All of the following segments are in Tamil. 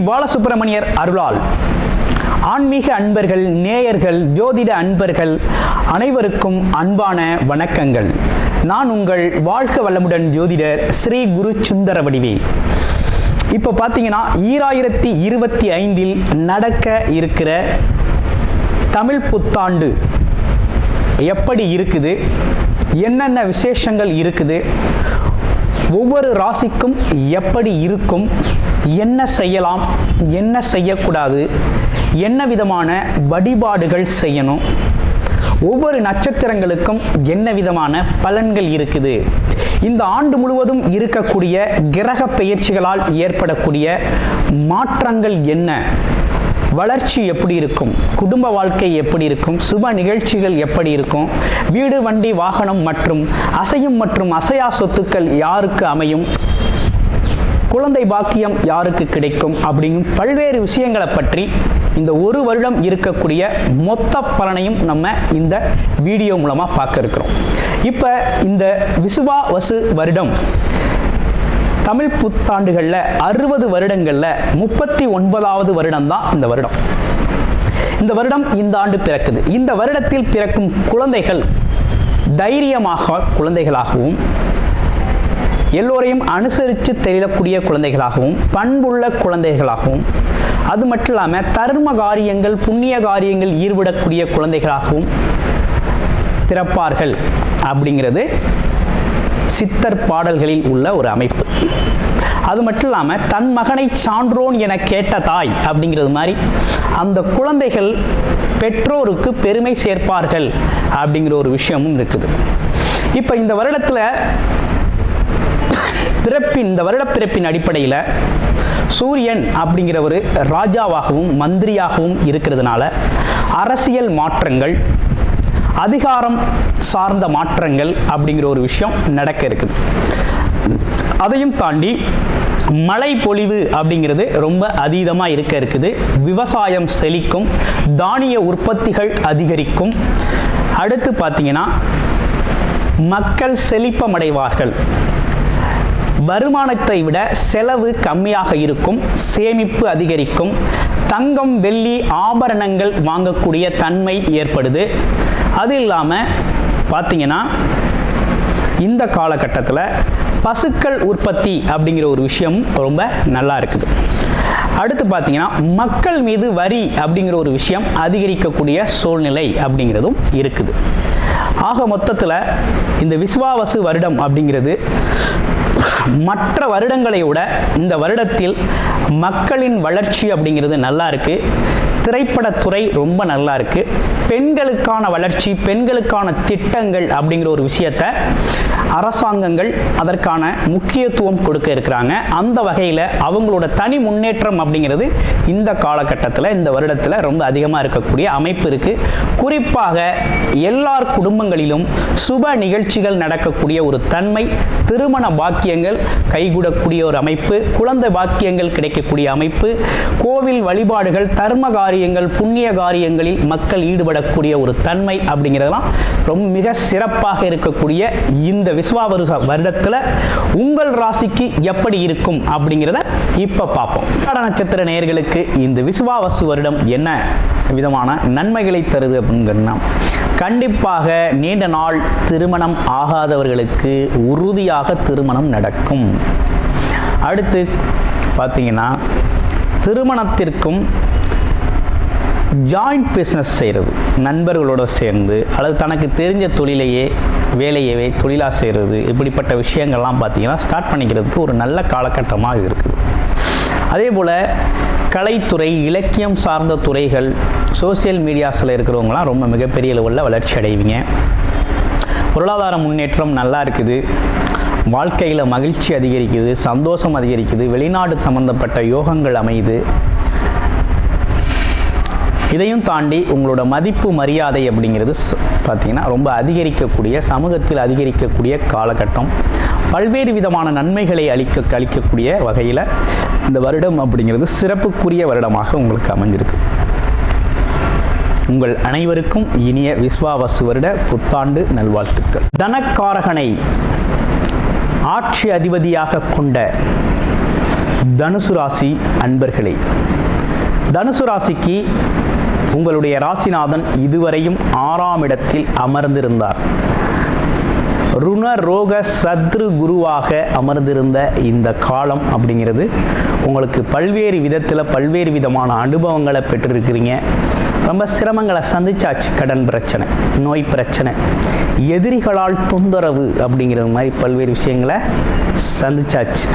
பாலசுப்ரமணியர் அருளால் ஆன்மீக அன்பர்கள், நேயர்கள், ஜோதிட அன்பர்கள் அனைவருக்கும் அன்பான வணக்கங்கள். நான் உங்கள் வாழ்க வளமுடன் ஜோதிடர் ஸ்ரீ குரு சுந்தர வடிவேல். இப்போ பார்த்தீங்கன்னா 2025 நடக்க இருக்கிற தமிழ் புத்தாண்டு எப்படி இருக்குது, என்னென்ன விசேஷங்கள் இருக்குது, ஒவ்வொரு ராசிக்கும் எப்படி இருக்கும், என்ன செய்யலாம், என்ன செய்யக்கூடாது, என்ன விதமான வழிபாடுகள் செய்யணும், ஒவ்வொரு நட்சத்திரங்களுக்கும் என்ன விதமான பலன்கள் இருக்குது, இந்த ஆண்டு முழுவதும் இருக்கக்கூடிய கிரக பெயர்ச்சிகளால் ஏற்படக்கூடிய மாற்றங்கள் என்ன, வளர்ச்சி எப்படி இருக்கும், குடும்ப வாழ்க்கை எப்படி இருக்கும், சுப நிகழ்ச்சிகள் எப்படி இருக்கும், வீடு, வண்டி, வாகனம் மற்றும் அசையும் மற்றும் அசையா சொத்துக்கள் யாருக்கு அமையும், குழந்தை பாக்கியம் யாருக்கு கிடைக்கும் அப்படிங்கும் பல்வேறு விஷயங்களை பற்றி இந்த ஒரு வருடம் இருக்கக்கூடிய மொத்த பலனையும் நம்ம இந்த வீடியோ மூலமாக பார்க்க இருக்கிறோம். இப்போ இந்த விசுவாவசு வருடம் தமிழ் புத்தாண்டுகளில் 60 வருடங்களில் 39வது வருடம் தான் இந்த வருடம். இந்த வருடம் இந்த ஆண்டு பிறக்குது. இந்த வருடத்தில் பிறக்கும் குழந்தைகள் தைரியமாக குழந்தைகளாகவும், எல்லோரையும் அனுசரித்து தெரியக்கூடிய குழந்தைகளாகவும், பண்புள்ள குழந்தைகளாகவும், அது மட்டும் இல்லாமல் தர்ம காரியங்கள், புண்ணிய காரியங்கள் ஈடுபடக்கூடிய குழந்தைகளாகவும் பிறப்பார்கள் அப்படிங்கிறது சித்தர் பாடல்களில் உள்ள ஒரு அமைப்பு. அது மட்டும் இல்லாமல் தன் மகனை சான்றோன் என கேட்ட தாய் அப்படிங்கிறது மாதிரி அந்த குழந்தைகள் பெற்றோருக்கு பெருமை சேர்ப்பார்கள் அப்படிங்கிற ஒரு விஷயமும் இருக்குது. இப்போ இந்த வருடத்தில் இந்த வருட பிறப்பின் அடிப்படையில் சூரியன் அப்படிங்கிற ஒரு ராஜாவாகவும் மந்திரியாகவும் இருக்கிறதுனால அரசியல் மாற்றங்கள், அதிகாரம் சார்ந்த மாற்றங்கள் அப்படிங்கிற ஒரு விஷயம் நடக்க இருக்குது. அதையும் தாண்டி மழை பொழிவு அப்படிங்கிறது ரொம்ப அதீதமாக இருக்குது. விவசாயம் செழிக்கும், தானிய உற்பத்திகள் அதிகரிக்கும். அடுத்து பார்த்தீங்கன்னா மக்கள் செழிப்பமடைவார்கள். வருமானத்தை விட செலவு கம்மியாக இருக்கும், சேமிப்பு அதிகரிக்கும், தங்கம், வெள்ளி, ஆபரணங்கள் வாங்கக்கூடிய தன்மை ஏற்படுது. அது இல்லாமல் பார்த்தீங்கன்னா இந்த காலகட்டத்தில் பசுக்கள் உற்பத்தி அப்படிங்கிற ஒரு விஷயம் ரொம்ப நல்லா இருக்குது. அடுத்து பார்த்தீங்கன்னா மக்கள் மீது வரி அப்படிங்கிற ஒரு விஷயம் அதிகரிக்கக்கூடிய சூழ்நிலை அப்படிங்கிறதும் இருக்குது. ஆக மொத்தத்தில் இந்த விசுவாவசு வருடம் அப்படிங்கிறது மற்ற வருடங்களை விட இந்த வருடத்தில் மக்களின் வளர்ச்சி அப்படிங்கிறது நல்லா இருக்கு. திரைப்படத்துறை ரொம்ப நல்லா இருக்கு. பெண்களுக்கான வளர்ச்சி, பெண்களுக்கான திட்டங்கள் அப்படிங்கிற ஒரு விஷயத்தை அரசாங்கங்கள் அதற்கான முக்கியத்துவம் கொடுக்க இருக்கிறாங்க. அந்த வகையில் அவங்களோட தனி முன்னேற்றம் அப்படிங்கிறது இந்த காலகட்டத்தில், இந்த வருடத்தில் ரொம்ப அதிகமாக இருக்கக்கூடிய அமைப்பு இருக்கு. குறிப்பாக எல்லார் குடும்பங்களிலும் சுப நிகழ்ச்சிகள் நடக்கக்கூடிய ஒரு தன்மை, திருமண பாக்கியங்கள் கைகூடக்கூடிய ஒரு அமைப்பு, குழந்தை பாக்கியங்கள் கிடைக்கக்கூடிய அமைப்பு, கோவில் வழிபாடுகள், தர்ம காரியங்கள், புண்ணிய காரியங்களில் மக்கள் ஈடுபடக்கூடிய ஒரு தன்மை அப்படிங்கிறதெல்லாம் ரொம்ப மிக சிறப்பாக இருக்கக்கூடிய இந்த விசுவாவசு வருடத்தில் உங்கள் ராசிக்கு எப்படி இருக்கும் அப்படிங்கிறத இப்போ பார்ப்போம். நட்சத்திர நேயர்களுக்கு இந்த விசுவாவசு வருடம் என்ன விதமான நன்மைகளை தருது அப்படின்னா, கண்டிப்பாக நீண்ட நாள் திருமணம் ஆகாதவர்களுக்கு உறுதியாக திருமணம் நடக்கும். அடுத்து பார்த்தீங்கன்னா திருமணத்திற்கும் ஜாயிண்ட் பிஸ்னஸ் செய்கிறது, நண்பர்களோடு சேர்ந்து அல்லது தனக்கு தெரிஞ்ச தொழிலையே வேலையவே தொழிலாக செய்கிறது, இப்படிப்பட்ட விஷயங்கள்லாம் பார்த்தீங்கன்னா ஸ்டார்ட் பண்ணிக்கிறதுக்கு ஒரு நல்ல காலகட்டமாக இருக்குது. அதே போல் கலைத்துறை, இலக்கியம் சார்ந்த துறைகள், சோசியல் மீடியாஸில் இருக்கிறவங்களாம் ரொம்ப மிகப்பெரிய லெவலில் வளர்ச்சி அடைவீங்க. பொருளாதார முன்னேற்றம் நல்லா இருக்குது. வாழ்க்கையில் மகிழ்ச்சி அதிகரிக்குது, சந்தோஷம் அதிகரிக்குது, வெளிநாடு சம்பந்தப்பட்ட யோகங்கள் அமையுது. இதையும் தாண்டி உங்களோட மதிப்பு மரியாதை அப்படிங்கிறது பார்த்தீங்கன்னா ரொம்ப அதிகரிக்கக்கூடிய, சமூகத்தில் அதிகரிக்கக்கூடிய காலகட்டம். பல்வேறு விதமான நன்மைகளை அளிக்கக்கூடிய வகையில் இந்த வருடம் அப்படிங்கிறது சிறப்புக்குரிய வருடமாக உங்களுக்கு அமைஞ்சிருக்கு. உங்கள் அனைவருக்கும் இனிய விஸ்வாவசு வருட புத்தாண்டு நல்வாழ்த்துக்கள். தனக்காரகனை ஆட்சி அதிபதியாக கொண்ட தனுசு ராசி அன்பர்களே, தனுசு ராசிக்கு உங்களுடைய ராசிநாதன் இதுவரையும் 6ஆம் இடத்தில் அமர்ந்திருந்தார். ருண ரோக சத்ரு குருவாக அமர்ந்திருந்த இந்த காலம் அப்படிங்கிறது உங்களுக்கு பல்வேறு விதத்தில் பல்வேறு விதமான அனுபவங்களை பெற்றிருக்கிறீங்க. ரொம்ப சிரமங்களை சந்திச்சாச்சு. கடன் பிரச்சனை, நோய் பிரச்சனை, எதிரிகளால் தொந்தரவு அப்படிங்கிறது மாதிரி பல்வேறு விஷயங்களை சந்திச்சாச்சு.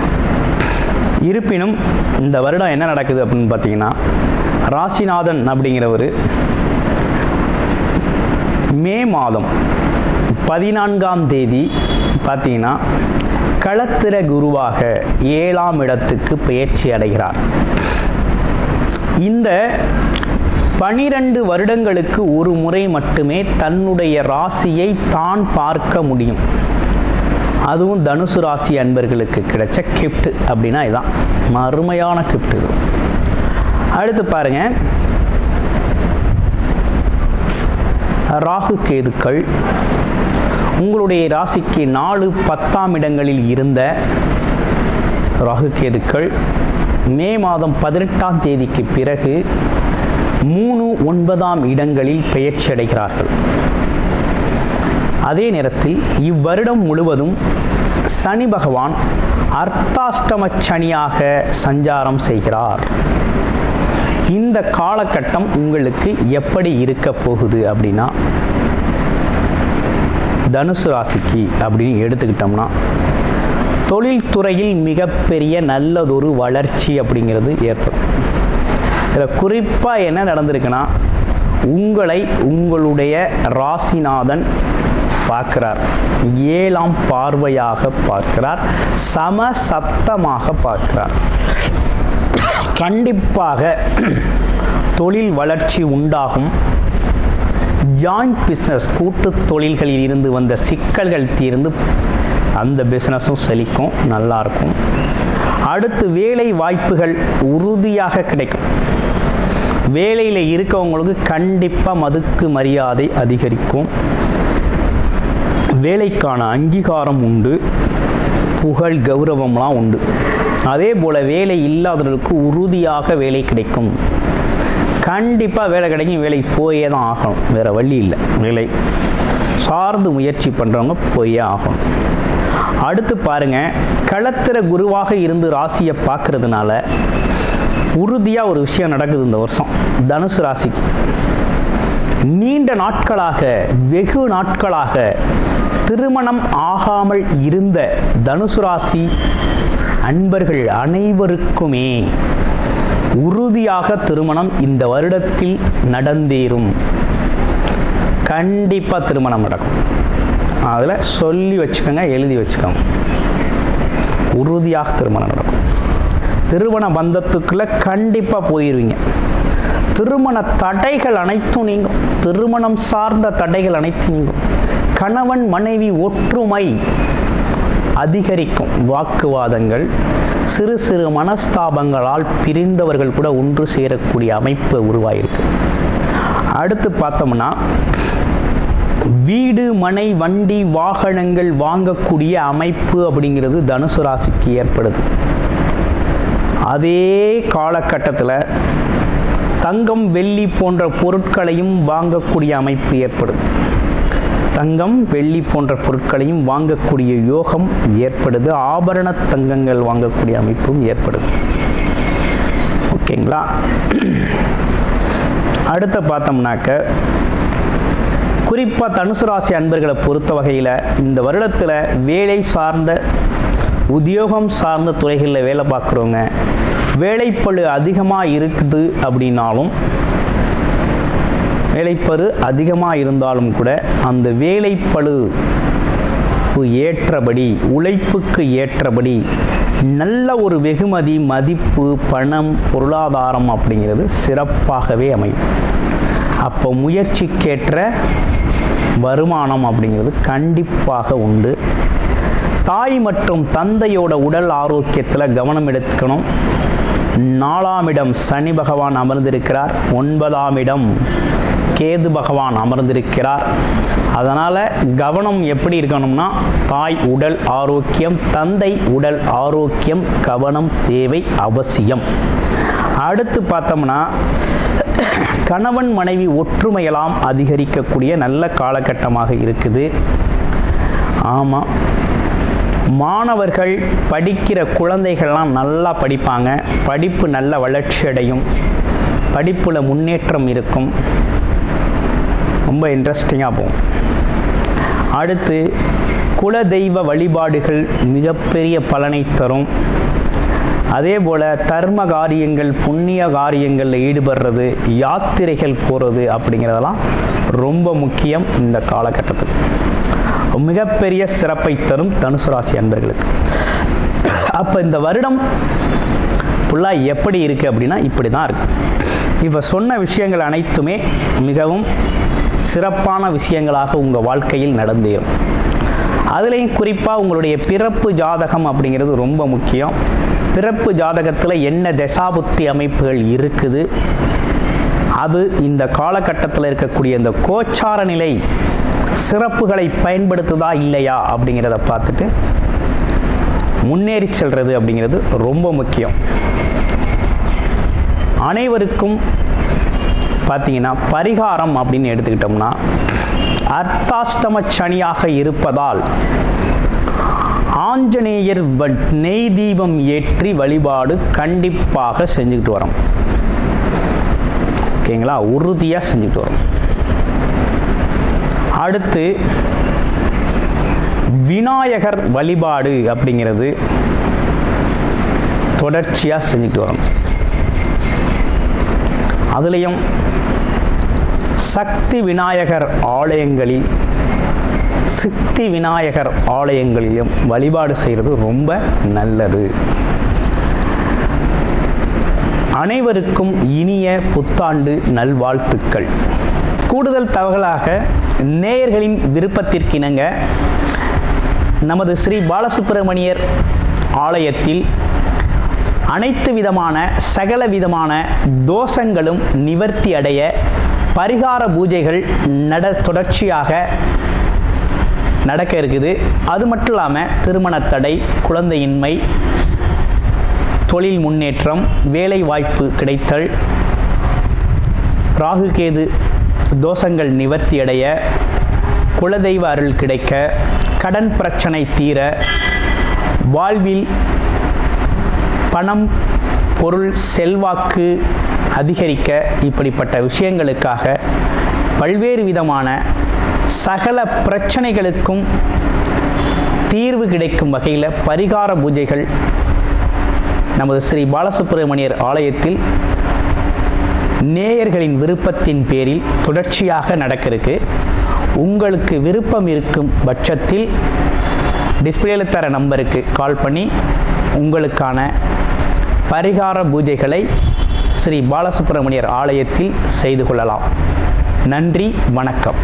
இருப்பினும் இந்த வருடம் என்ன நடக்குது அப்படின்னு பார்த்தீங்கன்னா, ராசிநாதன் அப்படிங்கிறவர் மே மாதம் 14ஆம் தேதி பார்த்தீங்கன்னா களத்திர குருவாக 7ஆம் இடத்துக்கு பெயர்ச்சி அடைகிறார். இந்த 12 வருடங்களுக்கு ஒரு முறை மட்டுமே தன்னுடைய ராசியை தான் பார்க்க முடியும். அதுவும் தனுசு ராசி அன்பர்களுக்கு கிடைச்ச கிஃப்ட் அப்படின்னா இதுதான், அருமையான கிஃப்ட் இது. அடுத்து பாருங்க, ராகு கேதுக்கள் உங்களுடைய ராசிக்கு 4, 10ஆம் இடங்களில் இருந்த ராகு கேதுக்கள் மே மாதம் 18ஆம் தேதிக்கு பிறகு 3, 9ஆம் இடங்களில் பெயர்ச்சி அடைகிறார்கள். அதே நேரத்தில் இவ்வருடம் முழுவதும் சனி பகவான் அர்த்தாஷ்டம சனியாக சஞ்சாரம் செய்கிறார். இந்த காலகட்டம் உங்களுக்கு எப்படி இருக்க போகுது அப்படின்னா, தனுசு ராசிக்கு அப்படின்னு எடுத்துக்கிட்டோம்னா தொழில்துறையில் மிகப்பெரிய நல்லதொரு வளர்ச்சி அப்படிங்கிறது ஏற்படும். இதில் குறிப்பாக என்ன நடந்திருக்குன்னா, உங்களை உங்களுடைய ராசிநாதன் பார்க்கிறார், 7ஆம் பார்வையாக பார்க்கிறார், சமசப்தமாக பார்க்கிறார். கண்டிப்பாக தொழில் வளர்ச்சி உண்டாகும். ஜாயிண்ட் பிஸ்னஸ், கூட்டு தொழில்களில் இருந்து வந்த சிக்கல்கள் தீர்ந்து அந்த பிஸ்னஸும் செழிக்கும், நல்லாயிருக்கும். அடுத்து வேலை வாய்ப்புகள் உறுதியாக கிடைக்கும். வேலையில் இருக்கவங்களுக்கு கண்டிப்பாக மதிப்பு மரியாதை அதிகரிக்கும். வேலைக்கான அங்கீகாரம் உண்டு, புகழ் கௌரவம்லாம் உண்டு. அதே போல் வேலை இல்லாதவர்களுக்கு உறுதியாக வேலை கிடைக்கும். கண்டிப்பாக வேலை கிடைக்கும், வேலைக்கு போயே தான் ஆகணும், வேறு வழி இல்லை. வேலை சார்ந்து முயற்சி பண்ணுறவங்க போயே ஆகணும். அடுத்து பாருங்கள், களத்திர குருவாக இருந்து ராசியை பார்க்கறதுனால உறுதியாக ஒரு விஷயம் நடக்குது இந்த வருஷம் தனுசு ராசிக்கு. நீண்ட நாட்களாக, வெகு நாட்களாக திருமணம் ஆகாமல் இருந்த தனுசு ராசி அன்பர்கள் அனைவருக்குமே உறுதியாக திருமணம் இந்த வருடத்தில் நடந்தேறும். கண்டிப்பாக திருமணம் நடக்கும். அதில் சொல்லி வச்சுக்கோங்க, எழுதி வச்சுக்கோங்க. உறுதியாக திருமணம் நடக்கும். திருமண பந்தத்துக்குள்ளே கண்டிப்பாக போயிடுவீங்க. திருமண தடைகள் அனைத்தும் நீங்கும். திருமணம் சார்ந்த தடைகள் அனைத்தும் நீங்கும். கணவன் மனைவி ஒற்றுமை அதிகரிக்கும். வாக்குவாதங்கள், சிறு சிறு மனஸ்தாபங்களால் பிரிந்தவர்கள் கூட ஒன்று சேரக்கூடிய அமைப்பு உருவாயிருக்கு. அடுத்து பார்த்தோம்னா, வீடு, மனை, வண்டி, வாகனங்கள் வாங்கக்கூடிய அமைப்பு அப்படிங்கிறது தனுசு ராசிக்கு ஏற்படுது. அதே காலகட்டத்தில் தங்கம், வெள்ளி போன்ற பொருட்களையும் வாங்கக்கூடிய அமைப்பு ஏற்படும். தங்கம், வெள்ளி போன்ற பொருட்களையும் வாங்கக்கூடிய யோகம் ஏற்படுது. ஆபரண தங்கங்கள் வாங்கக்கூடிய அமைப்பும் ஏற்படுது. ஓகேங்களா? அடுத்து பார்த்தோம்னாக்க, குறிப்பாக தனுசு ராசி அன்பர்களை பொறுத்த வகையில் இந்த வருடத்தில் வேலை சார்ந்த, உத்தியோகம் சார்ந்த துறைகளில் வேலை பார்க்குறவங்க வேலைப்பளு அதிகமாக இருக்குது அப்படின்னாலும், வேலைப்பளு அதிகமாக இருந்தாலும் கூட அந்த வேலைப்பளு ஏற்றபடி, உழைப்புக்கு ஏற்றபடி நல்ல ஒரு வெகுமதி, மதிப்பு, பணம், பொருளாதாரம் அப்படிங்கிறது சிறப்பாகவே அமையும். அப்போ முயற்சிக்கேற்ற வருமானம் அப்படிங்கிறது கண்டிப்பாக உண்டு. தாய் மற்றும் தந்தையோட உடல் ஆரோக்கியத்தில் கவனம் எடுத்துக்கணும். 4ஆம் இடம் சனி பகவான் அமர்ந்திருக்கிறார். 9ஆம் இடம் கேது பகவான் அமர்ந்திருக்கிறார். அதனால் கவனம் எப்படி இருக்கணும்னா, தாய் உடல் ஆரோக்கியம், தந்தை உடல் ஆரோக்கியம் கவனம் தேவை அவசியம். அடுத்து பார்த்தோம்னா, கணவன் மனைவி ஒற்றுமையெல்லாம் அதிகரிக்கக்கூடிய நல்ல காலகட்டமாக இருக்குது. ஆமாம், மாணவர்கள் படிக்கிற குழந்தைகள்லாம் நல்லா படிப்பாங்க, படிப்பு நல்ல வளர்ச்சி அடையும், படிப்பில் முன்னேற்றம் இருக்கும், ரொம்ப இன்ட்ரெஸ்டிங்காக போகும். அடுத்து குலதெய்வ வழிபாடுகள் மிகப்பெரிய பலனை தரும். அதே போல் தர்ம காரியங்கள், புண்ணிய காரியங்களில் ஈடுபடுறது, யாத்திரைகள் போகிறது அப்படிங்கிறதெல்லாம் ரொம்ப முக்கியம். இந்த காலகட்டத்துக்கு மிகப்பெரிய சிறப்பை தரும் தனுசு ராசி அன்பர்களுக்கு. அப்போ இந்த வருடம் ஃபுல்லாக எப்படி இருக்குது அப்படின்னா, இப்படி தான் இருக்குது. இப்போ சொன்ன விஷயங்கள் அனைத்துமே மிகவும் சிறப்பான விஷயங்களாக உங்கள் வாழ்க்கையில் நடந்தேறும். அதுலேயும் குறிப்பாக உங்களுடைய பிறப்பு ஜாதகம் அப்படிங்கிறது ரொம்ப முக்கியம். பிறப்பு ஜாதகத்தில் என்ன தசாபுத்தி அமைப்புகள் இருக்குது, அது இந்த காலகட்டத்தில் இருக்கக்கூடிய இந்த கோச்சார நிலை சிறப்புகளை பயன்படுத்துதா இல்லையா அப்படிங்கிறத பார்த்துட்டு முன்னேறி செல்வது அப்படிங்கிறது ரொம்ப முக்கியம். அனைவருக்கும் பார்த்தீங்கன்னா பரிகாரம் அப்படின்னு எடுத்துக்கிட்டோம்னா, அர்த்தாஷ்டம சனியாக இருப்பதால் ஆஞ்சநேயர் நெய் தீபம் ஏற்றி வழிபாடு கண்டிப்பாக செஞ்சுக்கிட்டு வரோம். ஓகேங்களா, உறுதியாக செஞ்சுக்கிட்டு வரோம். அடுத்து விநாயகர் வழிபாடு அப்படிங்கிறது தொடர்ச்சியாக செஞ்சுக்கிட்டு வரோம். அதுலேயும் சக்தி விநாயகர் ஆலயங்களில், சித்தி விநாயகர் ஆலயங்களிலும் வழிபாடு செய்கிறது ரொம்ப நல்லது. அனைவருக்கும் இனிய புத்தாண்டு நல்வாழ்த்துக்கள். கூடுதல் தகவலாக நேயர்களின் விருப்பத்திற்கு இணங்க நமது ஸ்ரீ பாலசுப்பிரமணியர் ஆலயத்தில் அனைத்து விதமான சகல விதமான தோஷங்களும் நிவர்த்தி அடைய பரிகார பூஜைகள் தொடர்ச்சியாக நடக்க இருக்குது. அது மட்டும் இல்லாமல் திருமண தடை, குழந்தையின்மை, தொழில் முன்னேற்றம், வேலை வாய்ப்பு கிடைத்தல், ராகு கேது தோஷங்கள் நிவர்த்தி அடைய, குலதெய்வ அருள் கிடைக்க, கடன் பிரச்சனை தீர, வாழ்வில் பணம், பொருள், செல்வாக்கு அதிகரிக்க, இப்படிப்பட்ட விஷயங்களுக்காக பல்வேறு விதமான சகல பிரச்சனைகளுக்கும் தீர்வு கிடைக்கும் வகையில் பரிகார பூஜைகள் நமது ஸ்ரீ பாலசுப்பிரமணியர் ஆலயத்தில் நேயர்களின் விருப்பத்தின் பேரில் தொடர்ச்சியாக நடக்க இருக்கு. உங்களுக்கு விருப்பம் இருக்கும் பட்சத்தில் டிஸ்பிளேல தர நம்பருக்கு கால் பண்ணி உங்களுக்கான பரிகார பூஜைகளை ஸ்ரீ பாலசுப்பிரமணியர் ஆலயத்தில் செய்து கொள்ளலாம். நன்றி, வணக்கம்.